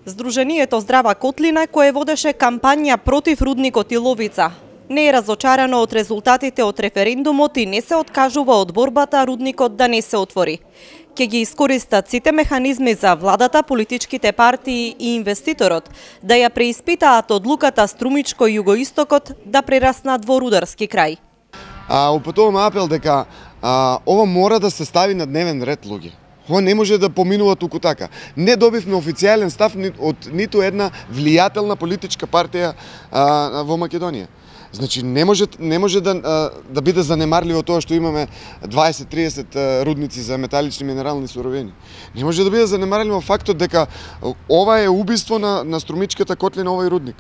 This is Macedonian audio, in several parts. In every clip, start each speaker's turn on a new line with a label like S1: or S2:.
S1: Сдруженијето Здрава Котлина, кое водеше кампања против рудникот Иловица, не е разочарано од резултатите од референдумот и не се откажува од борбата рудникот да не се отвори. Ке ги искористат сите механизми за владата, политичките партии и инвеститорот да ја преиспитаат одлуката Струмичко и Југоистокот да прераснат во рударски крај.
S2: Упатувам апел дека ова мора да се стави на дневен ред, луѓе. Ова не може да поминува туку така. Не добивме официјален став од ниту една влијателна политичка партија во Македонија. Значи не може да биде занемарливо тоа што имаме 20-30 рудници за металични минерални суровини. Не може да биде занемарливо фактот дека ова е убиство на Струмичката котлина, овој рудник.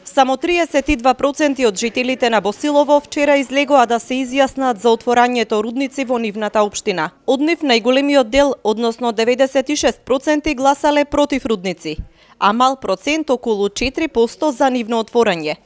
S1: Само 32% од жителите на Босилово вчера излегоа да се изјаснат за отворањето рудници во нивната општина. Од нив најголемиот дел, односно 96%, гласале против рудници, а мал процент, околу 4%, за нивно отворање.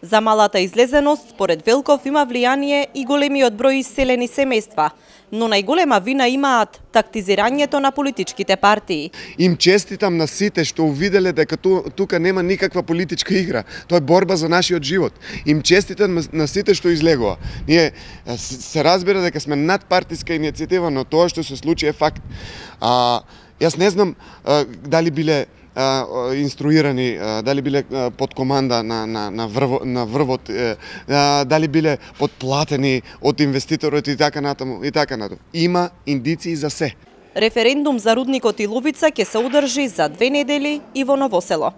S1: За малата излезеност, според Велков, има влијание и големиот број иселени семејства, но најголема вина имаат тактизирањето на политичките партии.
S2: Им честитам на сите што увиделе дека тука нема никаква политичка игра. Тоа е борба за нашиот живот. Им честитам на сите што излегоа. Ние се разбира дека сме надпартиска иницијатива, но тоа што се случи е факт. Јас не знам дали биле инструирани, дали биле под команда на врвот, дали биле подплатени од инвеститорот и така натаму. Има индиции за се.
S1: Референдум за рудникот Иловица ќе се одржи за 2 недели и во Новосело.